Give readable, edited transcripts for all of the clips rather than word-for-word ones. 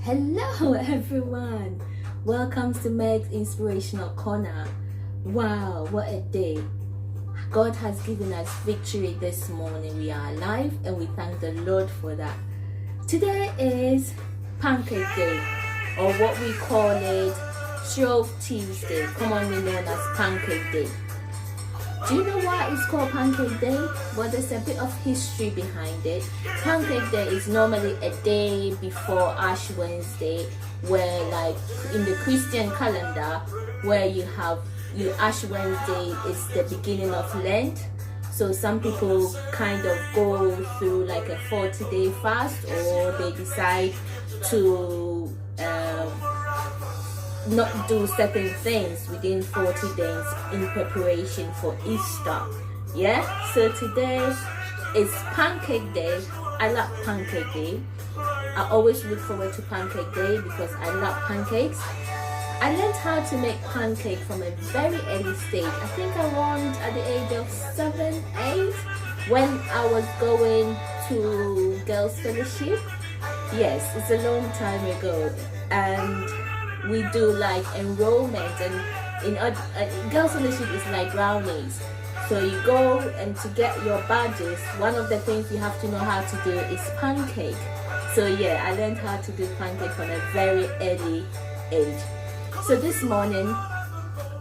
Hello everyone, welcome to Meg's Inspirational Corner. Wow, what a day. God has given us victory this morning. We are alive and we thank the Lord for that. Today is Pancake Day, or what we call it Shrove Tuesday, commonly known as Pancake Day. Do you know why it's called Pancake Day? Well, there's a bit of history behind it. Pancake Day is normally a day before Ash Wednesday, where like in the Christian calendar, where you Ash Wednesday is the beginning of Lent. So some people kind of go through like a 40-day fast, or they decide to not do certain things within 40 days in preparation for Easter. Yeah, so today is Pancake Day. I love Pancake Day. I always look forward to Pancake Day because I love pancakes. I learned how to make pancake from a very early stage. I think around at the age of 7, 8, when I was going to Girls Fellowship. Yes, it's a long time ago, and we do like enrollment, and in Girls Fellowship is like brownies. So you go, and to get your badges, one of the things you have to know how to do is pancake. So yeah, I learned how to do pancake from a very early age. So this morning,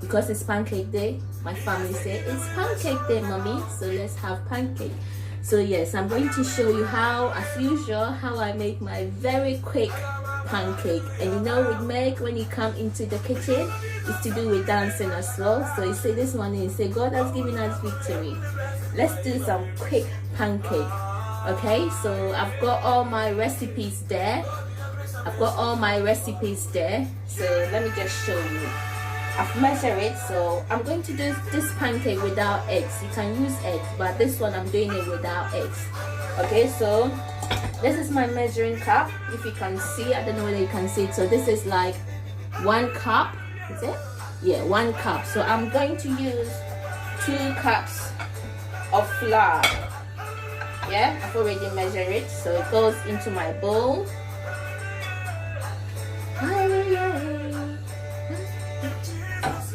because it's Pancake Day, my family said, it's Pancake Day, mommy, so let's have pancake. So yes, I'm going to show you how, as usual, how I make my very quick pancake. And you know, with Meg, when you come into the kitchen, it's to do with dancing as well. So you say this morning, you say, God has given us victory. Let's do some quick pancake. Okay, so I've got all my recipes there. So let me just show you. I've measured it, so I'm going to do this pancake without eggs. You can use eggs, but this one I'm doing it without eggs. Okay, so this is my measuring cup. If you can see, I don't know whether you can see it. So this is like 1 cup, is it? Yeah, 1 cup. So I'm going to use 2 cups of flour. Yeah, I've already measured it, so it goes into my bowl.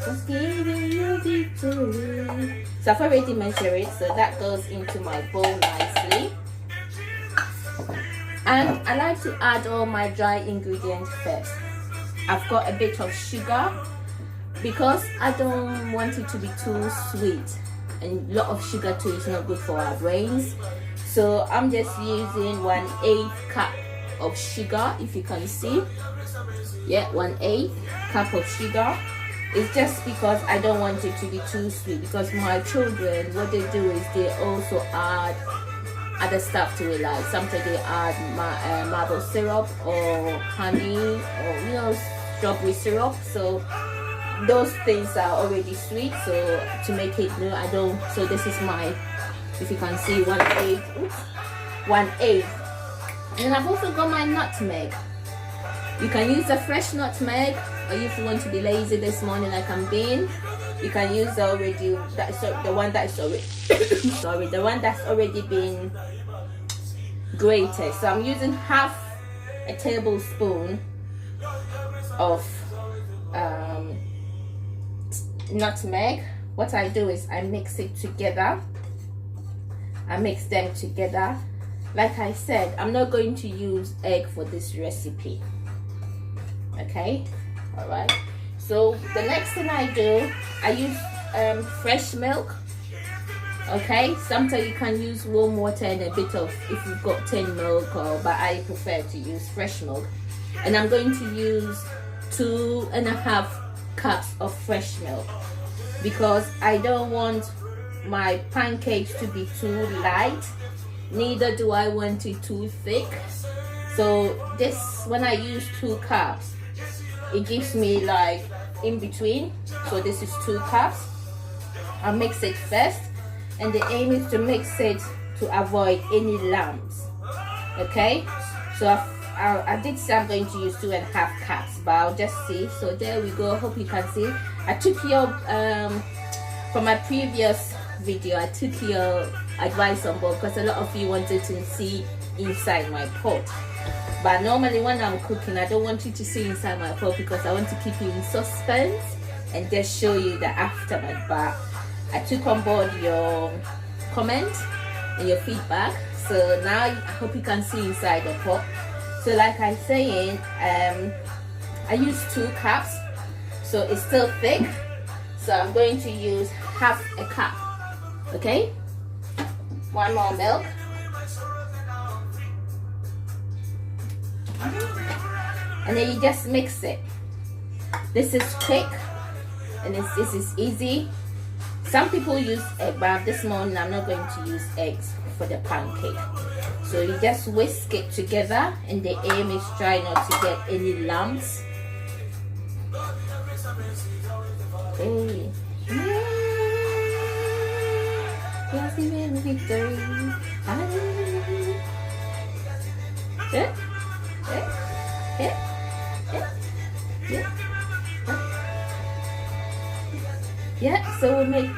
Just giving you victory. So I've already measured it, so that goes into my bowl nicely. And I like to add all my dry ingredients first. I've got a bit of sugar because I don't want it to be too sweet, and a lot of sugar too is not good for our brains. So I'm just using 1/8 cup of sugar, if you can see. Yeah, 1/8 cup of sugar. It's just because I don't want it to be too sweet, because my children, what they do is they also add other stuff to it, like sometimes they add maple syrup or honey, or strawberry syrup. So those things are already sweet, so to make it new, I don't. So this is my, if you can see, 1/8. And I've also got my nutmeg. You can use a fresh nutmeg, or if you want to be lazy this morning like I'm being, you can use the one that's already sorry, the one that's already been grated. So I'm using half a tablespoon of nutmeg. What I do is I mix it together. I mix them together. Like I said, I'm not going to use egg for this recipe. Okay, all right. So the next thing I do, I use fresh milk. Okay, sometimes you can use warm water and a bit of, if you've got tin milk, but I prefer to use fresh milk. And I'm going to use 2.5 cups of fresh milk, because I don't want my pancakes to be too light, neither do I want it too thick. So this, when I use 2 cups, it gives me like in between. So this is 2 cups. I'll mix it first, and the aim is to mix it to avoid any lumps. Okay, so I did say I'm going to use 2.5 cups, but I'll just see. So there we go. Hope you can see. I took your from my previous video, I took your advice on board, because a lot of you wanted to see inside my pot. But normally when I'm cooking, I don't want you to see inside my pot because I want to keep you in suspense and just show you the aftermath. But I took on board your comment and your feedback, so now I hope you can see inside the pot. So like I saying, I used 2 cups, so it's still thick, so I'm going to use half a cup. Okay, 1 more milk, and then you just mix it. This is quick and this is easy. Some people use egg, but this morning I'm not going to use eggs for the pancake. So you just whisk it together, and the aim is try not to get any lumps. Hey. Yes, even victory. Yeah. Yeah. Yeah. Yeah. Yeah, so we'll make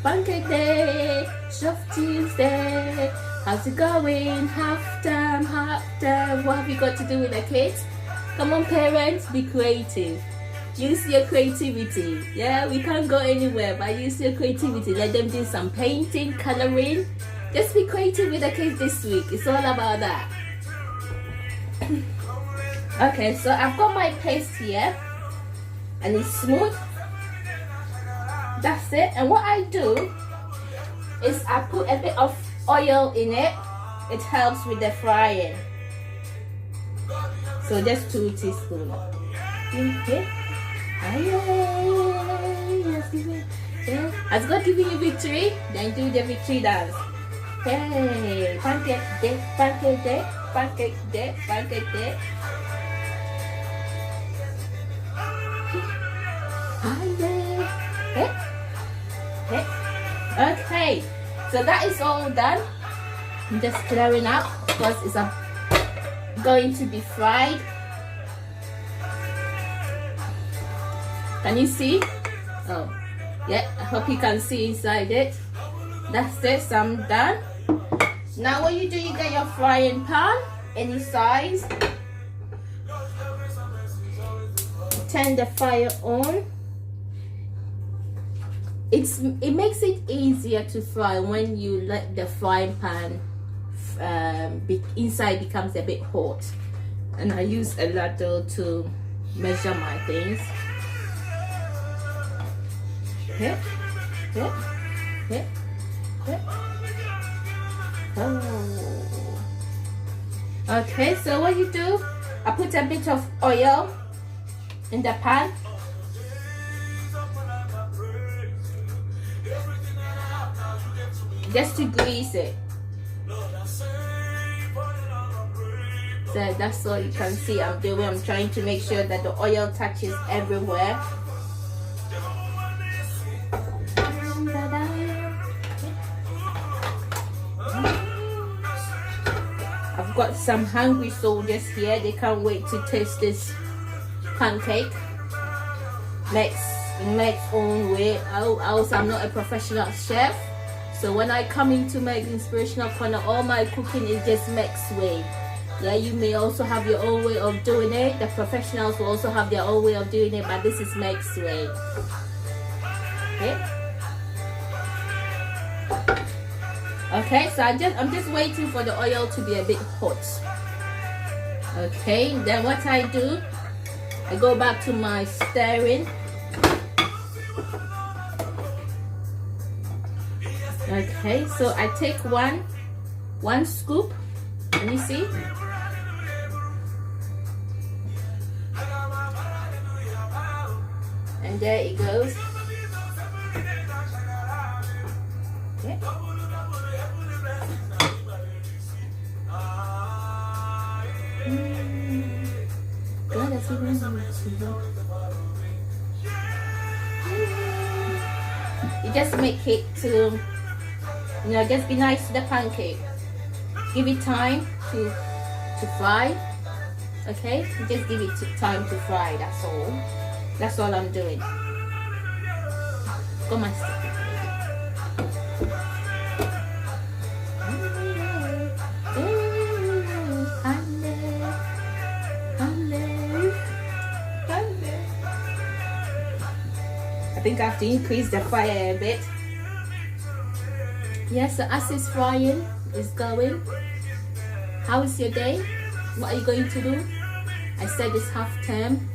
Pancake Day, Shop Tuesday. How's it going? Half time. What have you got to do with the kids? Come on, parents, be creative. Use your creativity. Yeah, we can't go anywhere, but use your creativity. Let them do some painting, coloring. Just be creative with the kids this week. It's all about that. Okay, so I've got my paste here and it's smooth. That's it. And what I do is I put a bit of oil in it. It helps with the frying. So just 2 teaspoons. Okay. Has God given you victory? Then do the victory dance. Hey, pancake day, pancake day, pancake day, pancake day. Okay, so that is all done. I'm just clearing up because it's going to be fried. Can you see? Oh, yeah, I hope you can see inside it. That's it, so I'm done. Now what you do, you get your frying pan, any size. Turn the fire on. It makes it easier to fry when you let the frying pan inside becomes a bit hot. And I use a ladle to measure my things. Oh. Okay, so what you do, I put a bit of oil in the pan. Just to grease it. So that's all you can see I'm doing. I'm trying to make sure that the oil touches everywhere. I've got some hungry soldiers here. They can't wait to taste this pancake. Meg's own way. Also, I'm not a professional chef. So when I come into my inspirational corner, all my cooking is just Meg's way. Yeah, you may also have your own way of doing it. The professionals will also have their own way of doing it, but this is Meg's way. Okay. Okay, so I'm just waiting for the oil to be a bit hot. Okay, then what I do, I go back to my stirring. Okay, so I take one scoop. Can you see? And there it goes. Okay. God, that's even you just make it to, just be nice to the pancake. Give it time to fry. Okay, just give it time to fry. That's all I'm doing. Go my stick. I think I have to increase the fire a bit. Yes, so as it's frying, it's going. How is your day? What are you going to do? I said it's half term.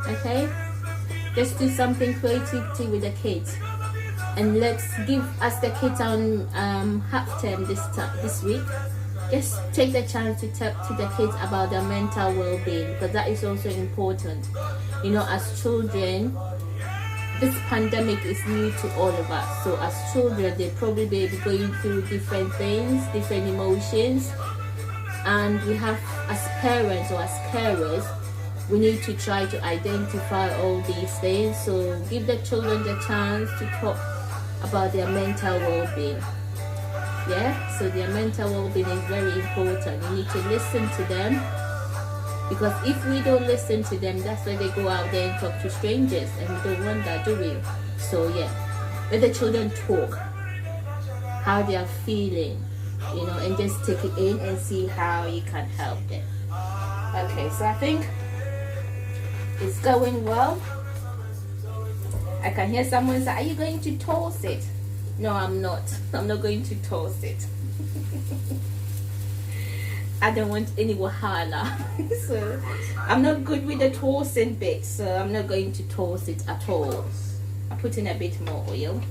Okay? Just do something creativity with the kids. And let's give us the kids on half term this week. Just take the chance to talk to the kids about their mental well-being, because that is also important. You know, as children, this pandemic is new to all of us. So as children, they probably be going through different things, different emotions. And we have, as parents or as carers, we need to try to identify all these things. So give the children the chance to talk about their mental well-being. Yeah, so their mental well-being is very important. You need to listen to them, because if we don't listen to them, that's when they go out there and talk to strangers, and we don't want that, do we? So yeah, let the children talk how they are feeling, you know, and just take it in and see how you can help them. Okay, so I think it's going well. I can hear someone say, are you going to toast it? No, I'm not. I'm not going to toast it. I don't want any wahala. So I'm not good with the toasting bit, so I'm not going to toast it at all. I put in a bit more oil.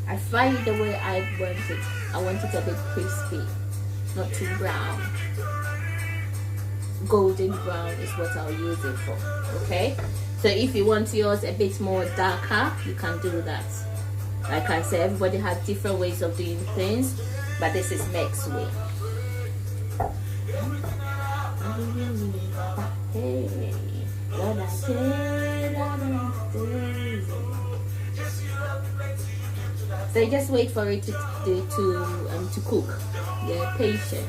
I fry it the way I want it. I want it a bit crispy, not too brown. Golden brown is what I'll use it for. Okay, so if you want yours a bit more darker, you can do that. Like I said, everybody has different ways of doing things, but this is Meg's way. So you just wait for it to cook. Yeah, patience.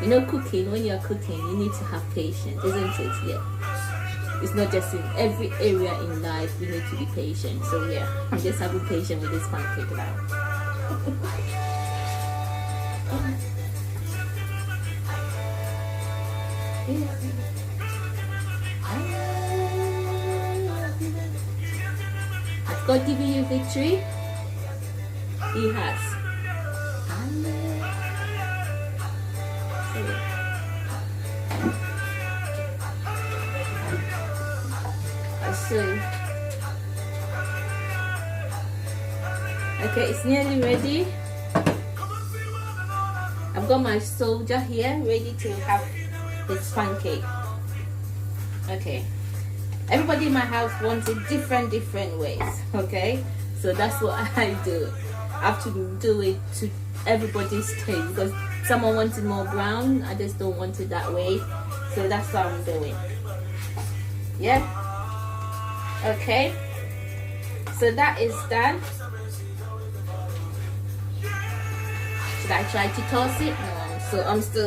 You know, cooking, when you're cooking, you need to have patience, isn't it? Yeah. It's not just in every area in life, we need to be patient. So yeah, I'm just having patience with this pancake now. Has God given you victory? He has. Okay, it's nearly ready. I've got my soldier here ready to have his pancake. Okay, everybody in my house wants it different ways. Okay, so that's what I do. I have to do it to everybody's taste, because someone wants it more brown, I just don't want it that way. So that's what I'm doing. Yeah. Okay, so that is done. Should I try to toss it?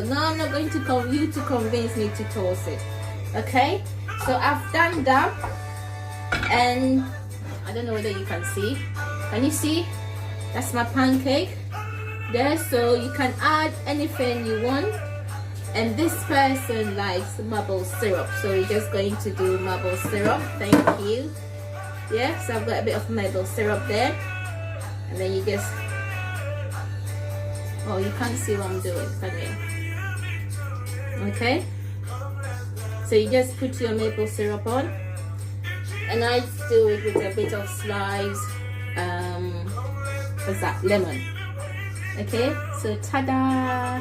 No, I'm not going to you to convince me to toss it. Okay, so I've done that, and I don't know whether you can see. Can you see? That's my pancake there. So you can add anything you want. And this person likes maple syrup, so we're just going to do maple syrup. Thank you. Yeah, so I've got a bit of maple syrup there, and then you just, oh, you can't see what I'm doing, can you? Okay, so you just put your maple syrup on, and I do it with a bit of sliced what's that, lemon. Okay, so ta-da!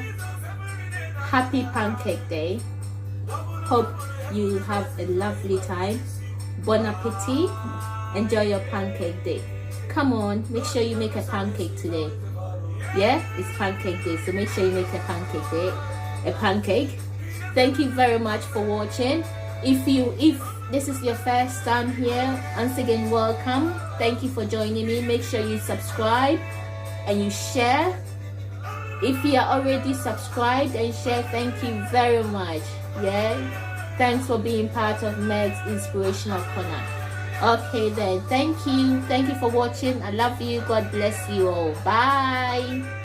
Happy Pancake Day. Hope you have a lovely time. Bon appetit. Enjoy your pancake day. Come on, make sure you make a pancake today. Yeah, it's pancake day, so make sure you make a pancake day. A pancake. Thank you very much for watching. If this is your first time here, once again, welcome. Thank you for joining me. Make sure you subscribe and you share. If you are already subscribed and share, thank you very much. Yeah, thanks for being part of Meg's Inspirational Corner. Okay then, thank you for watching. I love you. God bless you all. Bye.